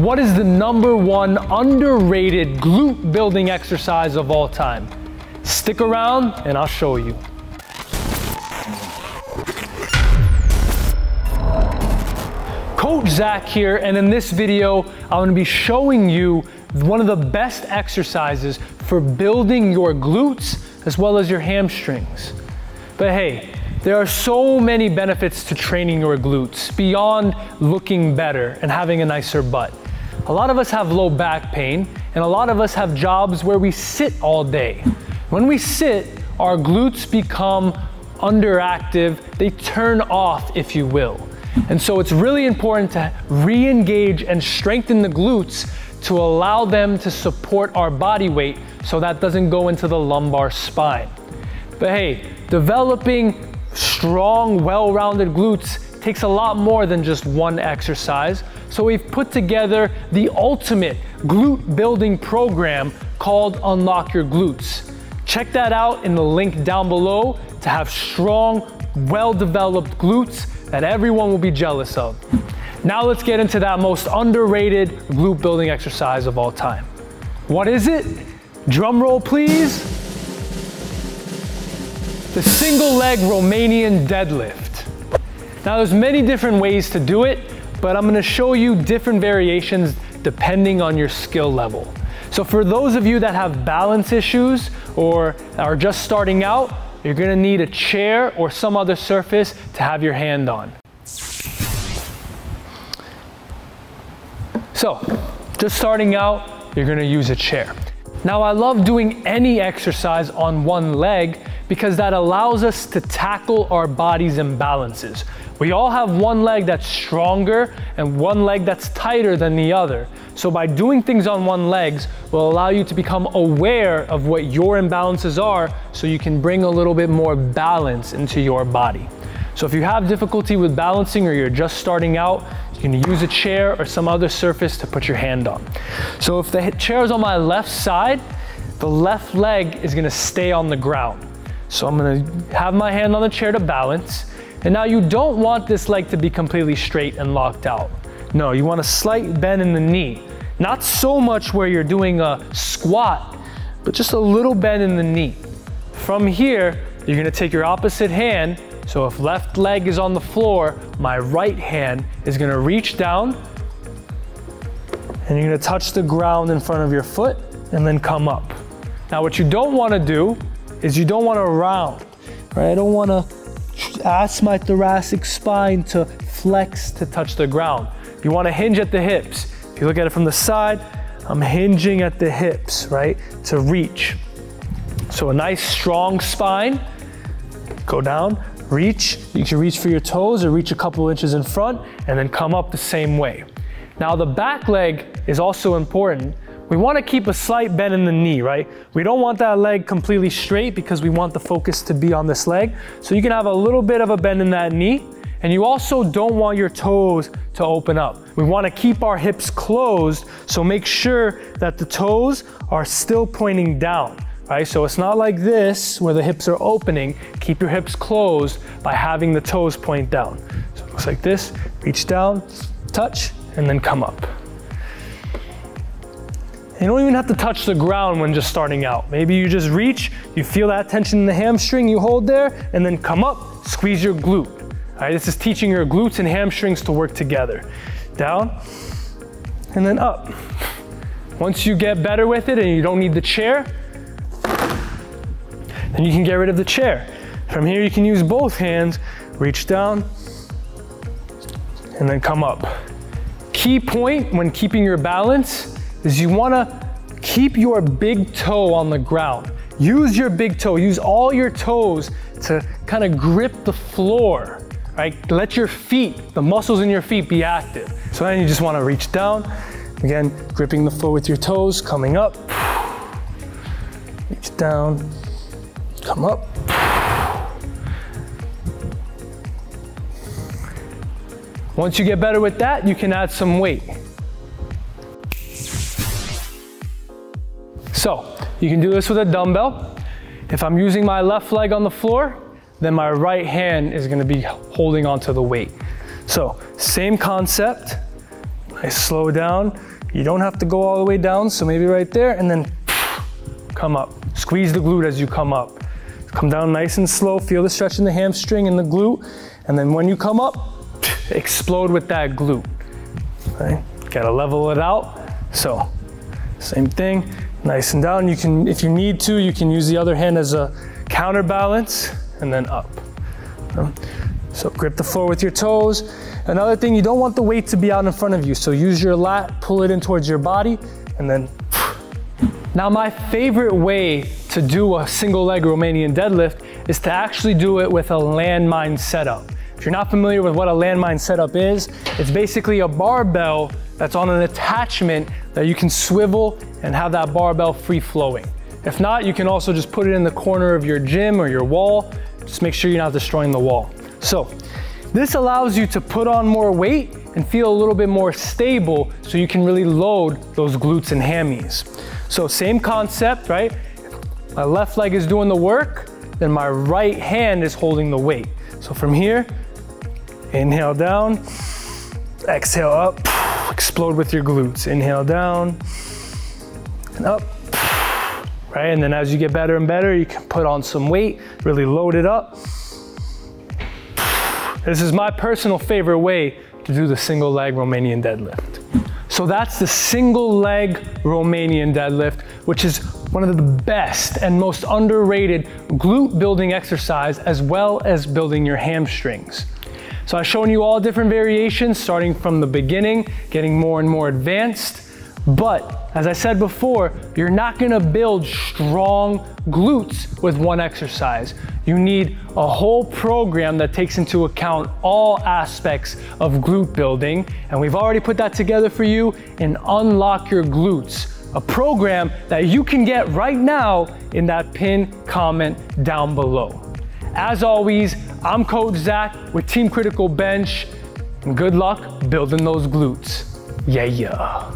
What is the #1 underrated glute building exercise of all time? Stick around and I'll show you. Coach Zach here, and in this video, I'm gonna be showing you one of the best exercises for building your glutes as well as your hamstrings. But hey, there are so many benefits to training your glutes beyond looking better and having a nicer butt. A lot of us have low back pain, and a lot of us have jobs where we sit all day. When we sit, our glutes become underactive, they turn off, if you will. And so it's really important to re-engage and strengthen the glutes to allow them to support our body weight so that doesn't go into the lumbar spine. But hey, developing strong, well-rounded glutes takes a lot more than just one exercise. So we've put together the ultimate glute building program called Unlock Your Glutes. Check that out in the link down below to have strong, well-developed glutes that everyone will be jealous of. Now let's get into that most underrated glute building exercise of all time. What is it? Drum roll, please. The single leg Romanian deadlift. Now there's many different ways to do it, but I'm gonna show you different variations depending on your skill level. So for those of you that have balance issues or are just starting out, you're gonna need a chair or some other surface to have your hand on. So, just starting out, you're gonna use a chair. Now I love doing any exercise on one leg because that allows us to tackle our body's imbalances. We all have one leg that's stronger and one leg that's tighter than the other. So by doing things on one leg will allow you to become aware of what your imbalances are so you can bring a little bit more balance into your body. So if you have difficulty with balancing or you're just starting out, you can use a chair or some other surface to put your hand on. So if the chair is on my left side, the left leg is gonna stay on the ground. So I'm gonna have my hand on the chair to balance. And now you don't want this leg to be completely straight and locked out. No, you want a slight bend in the knee. Not so much where you're doing a squat, but just a little bend in the knee. From here, you're gonna take your opposite hand. So if left leg is on the floor, my right hand is gonna reach down and you're gonna touch the ground in front of your foot and then come up. Now what you don't wanna do is you don't wanna round, right? I don't wanna ask my thoracic spine to flex to touch the ground. You wanna hinge at the hips. If you look at it from the side, I'm hinging at the hips, right? To reach. So a nice strong spine, go down, reach. You can reach for your toes or reach a couple inches in front and then come up the same way. Now the back leg is also important. We wanna keep a slight bend in the knee, right? We don't want that leg completely straight because we want the focus to be on this leg. So you can have a little bit of a bend in that knee, and you also don't want your toes to open up. We wanna keep our hips closed, so make sure that the toes are still pointing down, right? So it's not like this where the hips are opening. Keep your hips closed by having the toes point down. So it looks like this, reach down, touch, and then come up. You don't even have to touch the ground when just starting out. Maybe you just reach, you feel that tension in the hamstring, you hold there, and then come up, squeeze your glute. All right, this is teaching your glutes and hamstrings to work together. Down, and then up. Once you get better with it and you don't need the chair, then you can get rid of the chair. From here you can use both hands, reach down, and then come up. Key point when keeping your balance is you wanna keep your big toe on the ground. Use your big toe, use all your toes to kind of grip the floor, right? Let your feet, the muscles in your feet be active. So then you just wanna reach down, again, gripping the floor with your toes, coming up, reach down, come up. Once you get better with that, you can add some weight. So, you can do this with a dumbbell. If I'm using my left leg on the floor, then my right hand is gonna be holding onto the weight. So, same concept. Nice, slow down. You don't have to go all the way down, so maybe right there, and then come up. Squeeze the glute as you come up. Come down nice and slow, feel the stretch in the hamstring and the glute, and then when you come up, explode with that glute. Okay? Gotta level it out. So, same thing, nice and down. You can, if you need to, you can use the other hand as a counterbalance, and then up. So grip the floor with your toes. Another thing, you don't want the weight to be out in front of you, so use your lat, pull it in towards your body, and then. Now my favorite way to do a single leg Romanian deadlift is to actually do it with a landmine setup. If you're not familiar with what a landmine setup is, it's basically a barbell that's on an attachment that you can swivel and have that barbell free flowing. If not, you can also just put it in the corner of your gym or your wall. Just make sure you're not destroying the wall. So this allows you to put on more weight and feel a little bit more stable so you can really load those glutes and hammies. So same concept, right? My left leg is doing the work, then my right hand is holding the weight. So from here, inhale down, exhale up, explode with your glutes. Inhale down and up, right? And then as you get better and better, you can put on some weight, really load it up. This is my personal favorite way to do the single leg Romanian deadlift. So that's the single leg Romanian deadlift, which is one of the best and most underrated glute building exercise, as well as building your hamstrings. So I've shown you all different variations, starting from the beginning, getting more and more advanced. But as I said before, you're not gonna build strong glutes with one exercise. You need a whole program that takes into account all aspects of glute building. And we've already put that together for you in Unlock Your Glutes, a program that you can get right now in that pinned comment down below. As always, I'm Coach Zach with Team Criticalbench, and good luck building those glutes. Yeah.